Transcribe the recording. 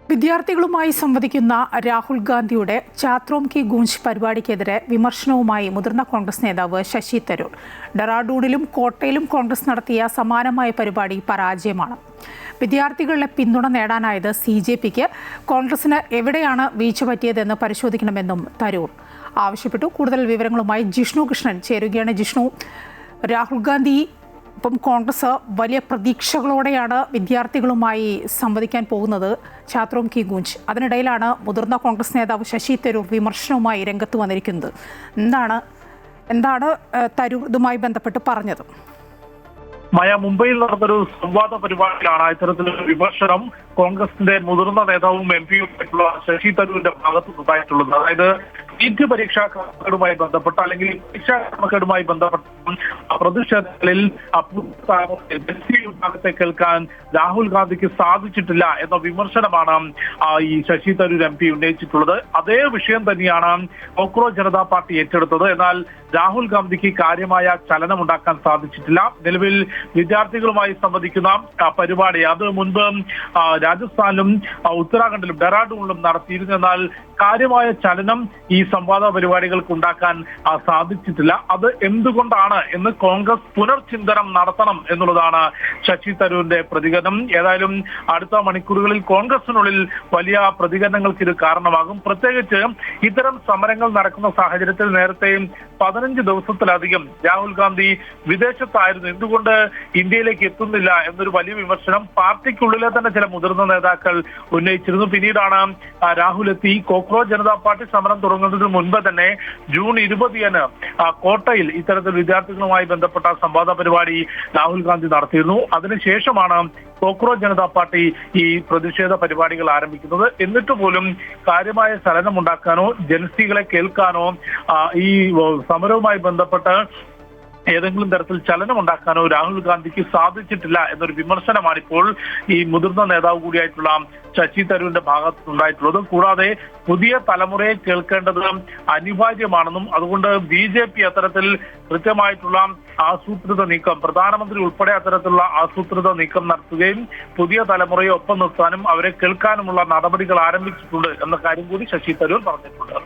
വിദ്യാർത്ഥികളുമായി സംവദിക്കുന്ന രാഹുൽ ഗാന്ധിയുടെ ചാത്രോം കി ഗൂഞ്ച് പരിപാടിക്കെതിരെ വിമർശനവുമായി മുതിർന്ന കോൺഗ്രസ് നേതാവ് ശശി തരൂർ. ഡെറാഡൂണിലും കോട്ടയിലും കോൺഗ്രസ് നടത്തിയ സമാനമായ പരിപാടി പരാജയമാണ്. വിദ്യാർത്ഥികളുടെ പിന്തുണ നേടാനായത് CJPക്ക് കോൺഗ്രസിന് എവിടെയാണ് വീഴ്ച പറ്റിയതെന്ന് പരിശോധിക്കണമെന്നും തരൂർ ആവശ്യപ്പെട്ടു. കൂടുതൽ വിവരങ്ങളുമായി ജിഷ്ണു കൃഷ്ണൻ ചേരുകയാണ്. ജിഷ്ണു, രാഹുൽ ഗാന്ധി ഇപ്പം കോൺഗ്രസ് വലിയ പ്രതീക്ഷകളോടെയാണ് വിദ്യാർത്ഥികളുമായി സംവദിക്കാൻ പോകുന്നത് ചാത്രോം കി ഗൂഞ്ച്. അതിനിടയിലാണ് മുതിർന്ന കോൺഗ്രസ് നേതാവ് ശശി തരൂർ വിമർശനവുമായി രംഗത്ത് വന്നിരിക്കുന്നത്. എന്താണ് തരൂർ ഇതുമായി ബന്ധപ്പെട്ട് പറഞ്ഞത്? മുംബൈയിൽ നടന്നൊരു സംവാദ പരിപാടിയിലാണ് ഇത്തരത്തിലൊരു വിമർശനം കോൺഗ്രസിന്റെ മുതിർന്ന നേതാവും MP-യും ആയിട്ടുള്ള ശശി തരൂരിന്റെ ഭാഗത്ത് ഉണ്ടായിട്ടുള്ളത്. അതായത് നീറ്റ് പരീക്ഷാ ക്രമക്കേടുമായി ബന്ധപ്പെട്ട അല്ലെങ്കിൽ പരീക്ഷാ ക്രമക്കേടുമായി ബന്ധപ്പെട്ട പ്രതിഷേധങ്ങളിൽ വിഭാഗത്തെ കേൾക്കാൻ രാഹുൽ ഗാന്ധിക്ക് സാധിച്ചിട്ടില്ല എന്ന വിമർശനമാണ് ഈ ശശി തരൂർ MP ഉന്നയിച്ചിട്ടുള്ളത്. അതേ വിഷയം തന്നെയാണ് കോക്രോച്ച് ജനതാ പാർട്ടി ഏറ്റെടുത്തത്. എന്നാൽ രാഹുൽ ഗാന്ധിക്ക് കാര്യമായ ചലനമുണ്ടാക്കാൻ സാധിച്ചിട്ടില്ല. നിലവിൽ വിദ്യാർത്ഥികളുമായി സംവദിക്കുന്ന പരിപാടി അത് മുൻപ് രാജസ്ഥാനിലും ഉത്തരാഖണ്ഡിലും ഡെറാഡൂണിലും നടത്തിയിരുന്നു. എന്നാൽ കാര്യമായ ചലനം ഈ സംവാദ പരിപാടികൾക്ക് ഉണ്ടാക്കാൻ സാധിച്ചിട്ടില്ല. അത് എന്തുകൊണ്ടാണ് എന്ന് കോൺഗ്രസ് പുനർചിന്തനം നടത്തണം എന്നുള്ളതാണ് ശശി തരൂരിന്റെ പ്രതികരണം. ഏതായാലും അടുത്ത മണിക്കൂറുകളിൽ കോൺഗ്രസിനുള്ളിൽ വലിയ പ്രതികരണങ്ങൾക്ക് ഇത് കാരണമാകും. പ്രത്യേകിച്ച് ഇത്തരം സമരങ്ങൾ നടക്കുന്ന സാഹചര്യത്തിൽ നേരത്തെ 15 ദിവസത്തിലധികം രാഹുൽ ഗാന്ധി വിദേശത്തായിരുന്നു. എന്തുകൊണ്ട് ഇന്ത്യയിലേക്ക് എത്തുന്നില്ല എന്നൊരു വലിയ വിമർശനം പാർട്ടിക്കുള്ളിലെ തന്നെ ചില മുതിർന്ന നേതാക്കൾ ഉന്നയിച്ചിരുന്നു. പിന്നീടാണ് രാഹുൽ എത്തി. കോക്രോച്ച് ജനതാ പാർട്ടി സമരം തുടങ്ങുന്നതിന് മുൻപ് തന്നെ ജൂൺ 20 കോട്ടയിൽ ഇത്തരത്തിൽ വിദ്യാർത്ഥികളുമായി ബന്ധപ്പെട്ട സംവാദ പരിപാടി രാഹുൽ ഗാന്ധി നടത്തിയിരുന്നു. അതിനുശേഷമാണ് കോക്രോച്ച് ജനതാ പാർട്ടി ഈ പ്രതിഷേധ പരിപാടികൾ ആരംഭിക്കുന്നത്. എന്നിട്ട് പോലും കാര്യമായ ചലനമുണ്ടാക്കാനോ ജനസ്ത്രീകളെ കേൾക്കാനോ ഈ സമരവുമായി ബന്ധപ്പെട്ട് ഏതെങ്കിലും തരത്തിൽ ചലനമുണ്ടാക്കാനോ രാഹുൽ ഗാന്ധിക്ക് സാധിച്ചിട്ടില്ല എന്നൊരു വിമർശനമാണ് ഇപ്പോൾ ഈ മുതിർന്ന നേതാവ് കൂടിയായിട്ടുള്ള ശശി തരൂരിന്റെ ഭാഗത്തുനിന്നുണ്ടായിട്ടുള്ളത്. കൂടാതെ പുതിയ തലമുറയെ കേൾക്കേണ്ടത് അനിവാര്യമാണെന്നും അതുകൊണ്ട് BJP അത്തരത്തിൽ കൃത്യമായിട്ടുള്ള ആസൂത്രിത നീക്കം, പ്രധാനമന്ത്രി ഉൾപ്പെടെ അത്തരത്തിലുള്ള ആസൂത്രിത നീക്കം നടത്തുകയും പുതിയ തലമുറയെ ഒപ്പം നിർത്താനും അവരെ കേൾക്കാനുമുള്ള നടപടികൾ ആരംഭിച്ചിട്ടുണ്ട് എന്ന കാര്യം കൂടി ശശി തരൂർ പറഞ്ഞിട്ടുണ്ട്.